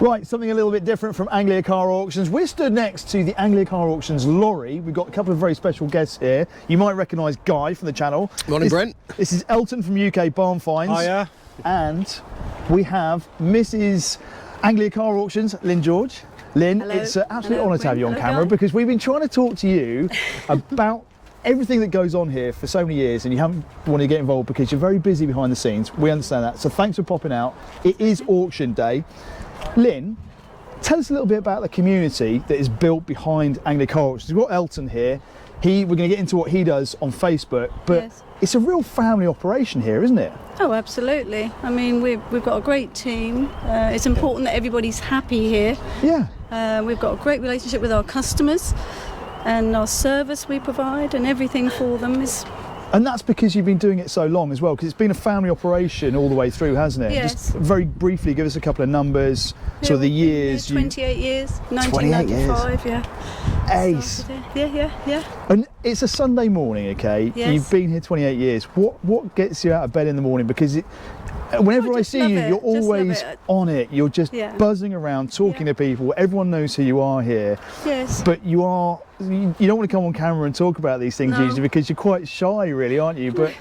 Right, something a little bit different from Anglia Car Auctions. We're stood next to the Anglia Car Auctions lorry. We've got a couple of very special guests here. You might recognise Guy from the channel. Morning, Bryn. This is Elton from UK Barn Finds. Hiya. And we have Mrs. Anglia Car Auctions, Lyn George. Lynn, Hello. it's an absolute honour to have you on Hello, camera Guy. because we've been trying to talk to you about everything that goes on here for so many years, and you haven't wanted to get involved because you're very busy behind the scenes. We understand that. So thanks for popping out. It is auction day. Lynn, tell us a little bit about the community that is built behind Anglia Car Auctions. We've got Elton here. We're going to get into what he does on Facebook, but Yes. it's a real family operation here, isn't it? Oh, absolutely. I mean, we've got a great team. It's important that everybody's happy here. Yeah. We've got a great relationship with our customers, and our service we provide and everything for them is... And that's because you've been doing it so long as well, because it's been a family operation all the way through, hasn't it? Yes. Just very briefly, give us a couple of numbers, sort of the years. 28 years, 28 years. 1995, yeah. Ace. Yeah. And it's a Sunday morning, okay? Yes. You've been here 28 years. What gets you out of bed in the morning? Because whenever I just see love you, it. you're Just love always it. on it. You're just Yeah. buzzing around, talking to people. Everyone knows who you are here. Yes. But you don't want to come on camera and talk about these things No. usually because you're quite shy, really, aren't you? But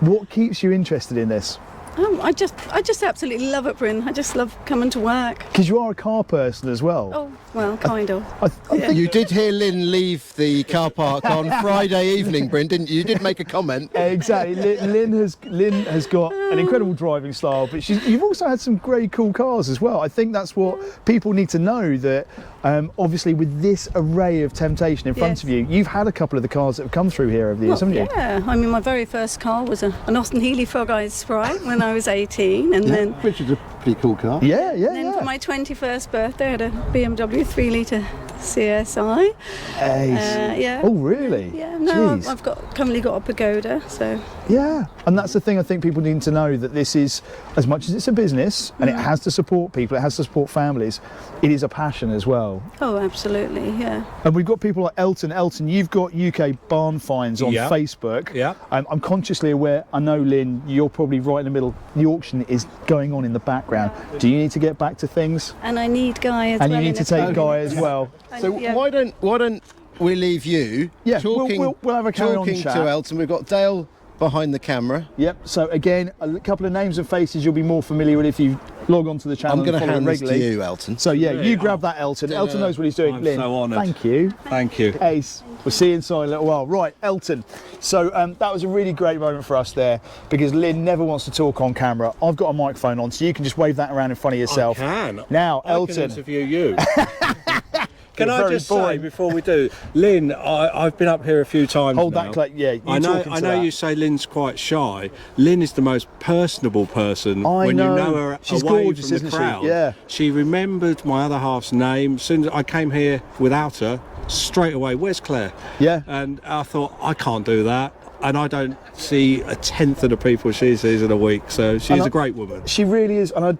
what keeps you interested in this? I just absolutely love it, Bryn. I just love coming to work. Because you are a car person as well. Oh, well, kind of. I think You did hear Lynn leave the car park on Friday evening, Bryn, didn't you? You did make a comment. exactly. Lynn has got an incredible driving style, but you've also had some very cool cars as well. I think that's what people need to know, that obviously with this array of temptation in front Yes. of you, you've had a couple of the cars that have come through here over the years, haven't you? Yeah, I mean, my very first car was an Austin Healey Frog Eyes Sprite when I was 18, and then Which is a pretty cool car. Yeah. for my 21st birthday, I had a BMW 3-litre CSI. Ace. Yeah. Oh, really? Yeah, no, Jeez. I've currently got a Pagoda, so Yeah, and that's the thing I think people need to know, that this is, as much as it's a business and it has to support people, it has to support families, it is a passion as well. oh, absolutely, yeah. And we've got people like Elton. Elton, you've got UK Barn Finds on Yeah. Facebook. Yeah. I'm consciously aware, I know, Lynn, you're probably right in the middle. The auction is going on in the background. Do you need to get back to things? And I need Guy as And well. you in need to the take team. Guy as well. So Yeah. why don't we leave you Yeah, talking, we'll have a carry on talking chat. to Elton? We've got Dale behind the camera. Yep, so again, a couple of names and faces you'll be more familiar with if you log on to the channel I'm going and to follow hand him this to regularly. you, Elton. So yeah, Really? you grab that, Elton. Elton knows what he's doing. I'm Lynn, so honoured. thank you. Thank you. Ace. We'll see you inside a little while. Right, Elton. So that was a really great moment for us there, because Lynn never wants to talk on camera. I've got a microphone on, so you can just wave that around in front of yourself. I can. Now, I Elton. can interview you. Can You're I very just boring. say before we do, Lynn, I've been up here a few times Hold now. that clip. Yeah, you I know. talking to I know that. you say Lynn's quite shy. Lynn is the most personable person. I when know. you know her She's away gorgeous, from isn't the she? crowd. Yeah. She remembered my other half's name. As soon as I came here without her, straight away, where's Claire? Yeah. And I thought, I can't do that. And I don't see a tenth of the people she sees in a week. So she's a great woman. She really is, and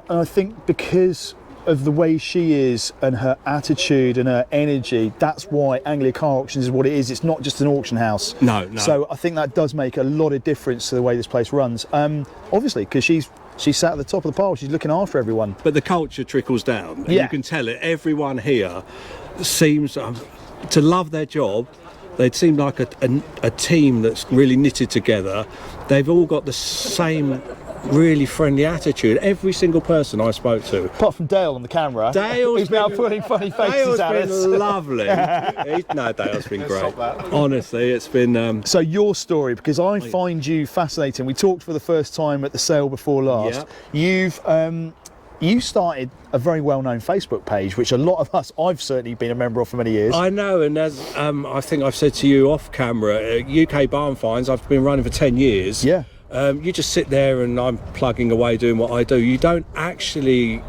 I think because of the way she is and her attitude and her energy, that's why Anglia Car Auctions is what it is. It's not just an auction house. No. So I think that does make a lot of difference to the way this place runs. Obviously, because she's sat at the top of the pile. She's looking after everyone. But the culture trickles down. And Yeah. you can tell it. Everyone here seems to love their job. They seem like a team that's really knitted together. They've all got the same really friendly attitude. Every single person I spoke to. Apart from Dale on the camera. Dale's He's now been- putting funny faces Dale's at been us. lovely. Dale's been great. Honestly, it's been... So your story, because I find you fascinating. We talked for the first time at the sale before last. You started a very well-known Facebook page, which a lot of us, I've certainly been a member of for many years. I know, and as I think I've said to you off camera, UK Barn Finds, I've been running for 10 years. Yeah. You just sit there and I'm plugging away doing what I do. You don't actually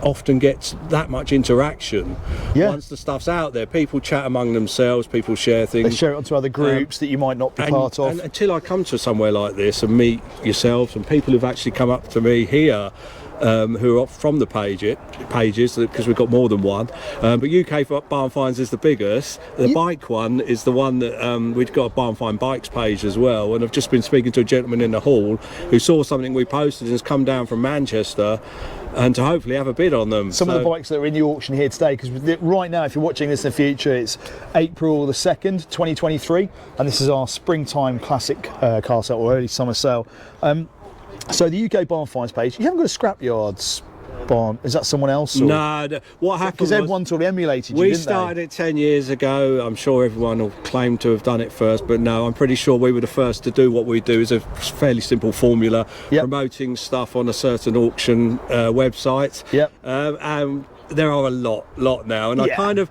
often get that much interaction. Yeah. Once the stuff's out there, people chat among themselves, people share things. They share it onto other groups that you might not be part of. And until I come to somewhere like this and meet yourselves and people who've actually come up to me here, who are from the pages, because we've got more than one. But UK Barn Finds is the biggest. The bike one is the one that we've got a Barn Find Bikes page as well. And I've just been speaking to a gentleman in the hall who saw something we posted and has come down from Manchester and to hopefully have a bid on them. Some of the bikes that are in the auction here today, because right now, if you're watching this in the future, it's April the 2nd, 2023, and this is our springtime classic car sale or early summer sale. So the UK barn finds page, you haven't got a scrapyards barn. Is that someone else? Or? No, what happened because everyone sort of emulated you, we didn't started they? it 10 years ago. I'm sure everyone will claim to have done it first, but no, I'm pretty sure we were the first to do what we do. Is a fairly simple formula, promoting stuff on a certain auction website. And there are a lot now, and I kind of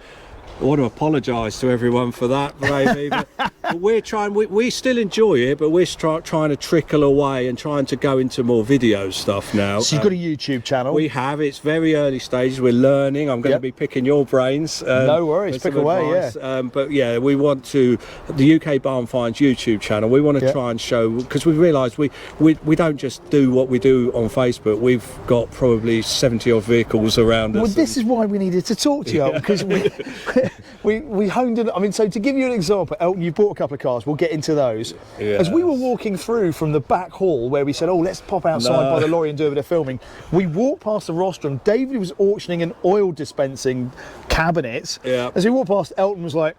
want to apologise to everyone for that, maybe. But we're trying. We still enjoy it, but we're trying to trickle away and trying to go into more video stuff now. So you've got a YouTube channel. We have. It's very early stages. We're learning. I'm going to be picking your brains. No worries. Pick away. But yeah, we want to. The UK Barn Finds YouTube channel. We want to try and show, because we've realised we don't just do what we do on Facebook. We've got probably 70 odd vehicles around us. Well, this is why we needed to talk to you, because we honed in. I mean, so to give you an example, Elton, you bought a couple of cars. We'll get into those. As we were walking through from the back hall where we said, oh, let's pop outside by the lorry and do a bit of filming, we walked past the rostrum. David was auctioning an oil dispensing cabinet. As we walked past, Elton was like,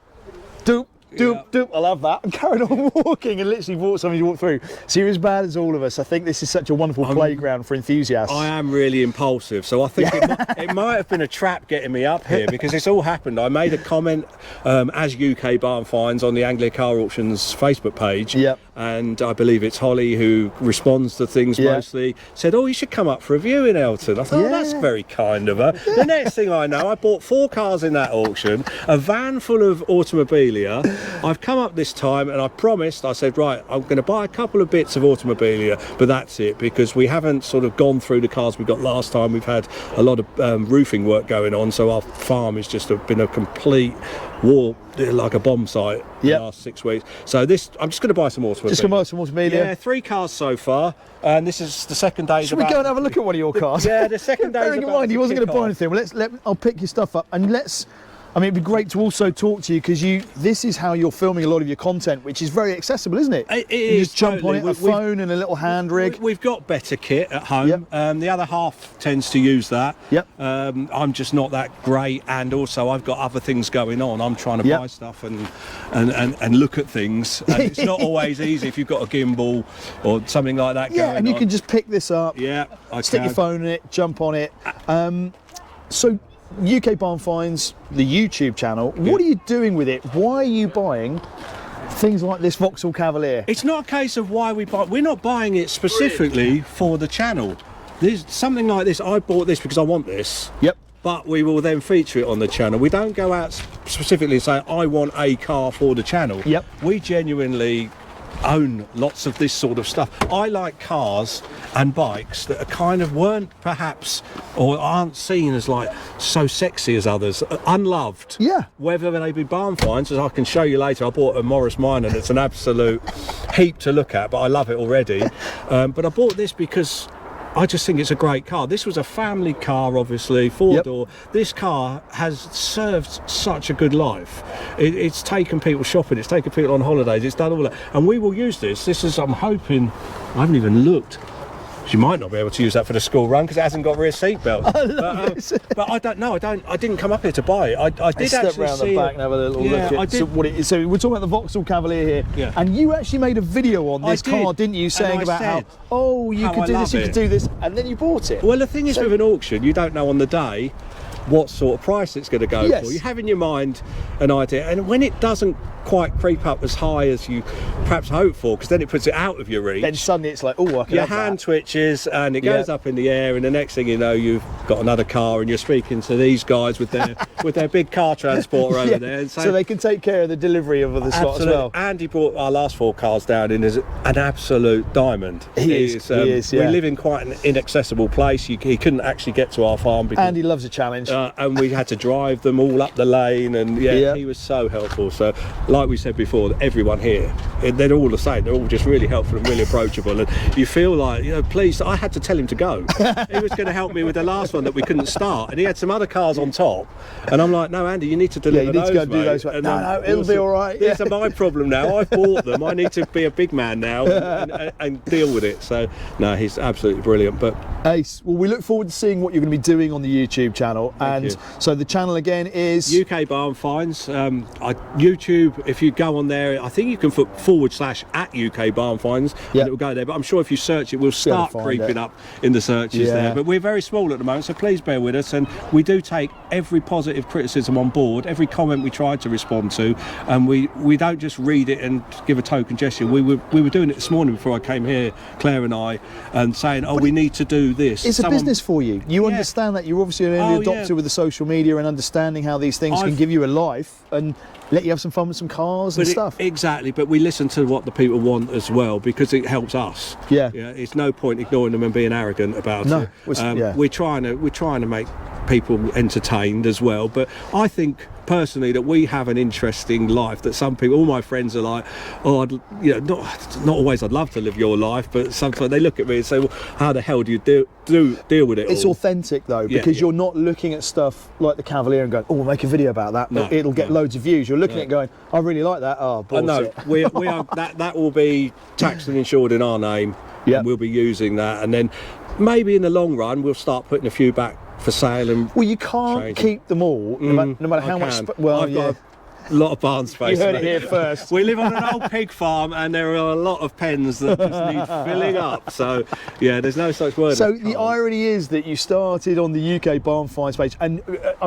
doop, I love that, and carried on walking and literally bought something to walk through. So you're as bad as all of us. I think this is such a wonderful playground for enthusiasts. I am really impulsive, so I think it might have been a trap getting me up here, because it's all happened. I made a comment as UK Barn Finds on the Anglia Car Auctions Facebook page, and I believe it's Holly who responds to things mostly, said, oh, you should come up for a viewing, Elton. I thought, oh, that's very kind of her. The next thing I know, I bought 4 cars in that auction, a van full of automobilia. I've come up this time and I promised, I said, right, I'm going to buy a couple of bits of automobilia, but that's it, because we haven't sort of gone through the cars we got last time. We've had a lot of roofing work going on, so our farm has just been a complete war, like a bomb site the last 6 weeks. So this, I'm just going to buy some automobilia. Just going to buy some automobilia? Yeah, 3 cars so far, and this is the second day. Should we go and have a look at one of your cars? The second day. Bearing in mind, he wasn't going to buy anything. Well, I'll pick your stuff up and let's. I mean, it'd be great to also talk to you, because this is how you're filming a lot of your content, which is very accessible, isn't it? It you is. Just jump on it, a phone and a little hand rig. We've got better kit at home. The other half tends to use that. I'm just not that great, and also I've got other things going on. I'm trying to buy stuff and look at things. And it's not always easy if you've got a gimbal or something like that going on. And you can just pick this up. Stick your phone in it, jump on it. So UK Barn Finds, the YouTube channel, what are you doing with it? Why are you buying things like this Vauxhall Cavalier? It's not a case of why we buy. We're not buying it specifically for the channel. There's something like this. I bought this because I want this. But we will then feature it on the channel. We don't go out specifically and say, I want a car for the channel. We genuinely own lots of this sort of stuff. I like cars and bikes that are kind of weren't perhaps or aren't seen as like so sexy as others, unloved. Whether they be barn finds, as I can show you later. I bought a Morris Minor and it's an absolute heap to look at, but I love it already. But I bought this because I just think it's a great car. This was a family car, obviously, 4-door. This car has served such a good life. It's taken people shopping, it's taken people on holidays, it's done all that. And we will use this. This is, I'm hoping, I haven't even looked. You might not be able to use that for the school run because it hasn't got rear seat belts. But I don't know. I didn't come up here to buy it. I did step actually round see the back and have a little look at so what it is. So we're talking about the Vauxhall Cavalier here, and you actually made a video on this car, didn't you? Saying about how you could do this, you could do this, and then you bought it. Well, the thing is, with an auction, you don't know on the day what sort of price it's going to go for. You have in your mind an idea, and when it doesn't quite creep up as high as you perhaps hope for, because then it puts it out of your reach, then suddenly it's like, oh, I can your hand twitches and it goes up in the air, and the next thing you know, you've got another car and you're speaking to these guys with their big car transporter over there, and so they can take care of the delivery of the slot as well. Andy brought our last 4 cars down in as an absolute diamond. He is. We live in quite an inaccessible place. He couldn't actually get to our farm because Andy loves a challenge. And we had to drive them all up the lane, and he was so helpful. So like we said before, everyone here, they're all the same. They're all just really helpful and really approachable, and you feel like, please, I had to tell him to go. He was going to help me with the last first one that we couldn't start, and he had some other cars on top, and I'm like, no, Andy, you need to deliver you need those, to go and do mate. those. And No, it'll be all right. These are my problem now. I've bought them. I need to be a big man now and deal with it. So no, he's absolutely brilliant. But Ace, well, we look forward to seeing what you're going to be doing on the YouTube channel. Thank you. So the channel again is UK Barn Finds. YouTube, if you go on there, I think you can put /@ UK Barn Finds, Yeah. and it will go there. But I'm sure if you search it, we'll start find creeping it. up in the searches Yeah. there. But we're very small at the moment, so please bear with us. And we do take every positive criticism on board, every comment we try to respond to, and we don't just read it and give a token gesture. We were doing it this morning before I came here, Claire and I, and saying, we need to do this. it's a business for you. You Yeah. understand that. You're obviously an early adopter with the social media and understanding how these things can give you a life and let you have some fun with some cars and stuff. Exactly, but we listen to what the people want as well, because it helps us. Yeah. It's no point ignoring them and being arrogant about No, it. yeah. We're trying to make people entertained as well, but I think personally that we have an interesting life that some people, all my friends are like, not always I'd love to live your life, but sometimes they look at me and say, well, how the hell do you deal with it It's all? authentic though, because you're not looking at stuff like the Cavalier and going, we'll make a video about that, but it'll get loads of views. You're looking at it going, I really like that. Oh, I know bullshit. we are that will be taxed and insured in our name. Yep. And we'll be using that, and then maybe in the long run we'll start putting a few back for sale. And Well, you can't keep them all, no matter how much. I've got a lot of barn space. You heard it mate. here first. We live on an old pig farm, and there are a lot of pens that just need filling up. So yeah, there's no such word. So as the can't. irony is that you started on the UK Barn Finds page, and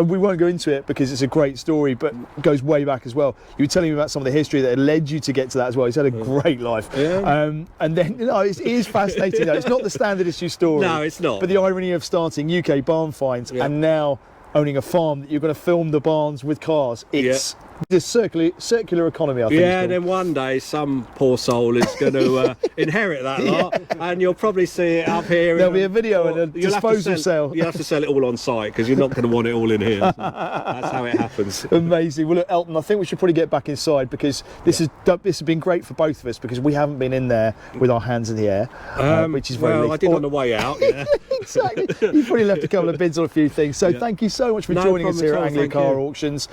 we won't go into it because it's a great story, but it goes way back as well. You were telling me about some of the history that had led you to get to that as well. He's had a great life. Yeah. And then it is fascinating though. It's not the standard issue story. No, it's not. But the irony of starting UK Barn Finds and now owning a farm that you're going to film the barns with cars. It's the circular economy, I think. Yeah, and then one day some poor soul is going to inherit that lot, and you'll probably see it up here. There'll be a video and a you'll have to disposal sale. You'll have to sell it all on site because you're not going to want it all in here. So that's how it happens. Amazing. Well, look, Elton, I think we should probably get back inside because this has been great for both of us because we haven't been in there with our hands in the air, which is very. Well, I did on the way out. Yeah. Exactly. You've probably left a couple of bids on a few things. So thank you so much for joining us here at Anglia Car Auctions.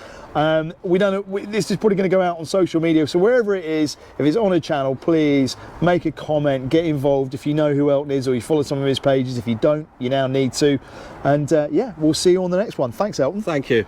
We don't know. This is probably going to go out on social media. So wherever it is, if it's on a channel, please make a comment, get involved. If you know who Elton is or you follow some of his pages, if you don't, you now need to. And we'll see you on the next one. Thanks, Elton. Thank you.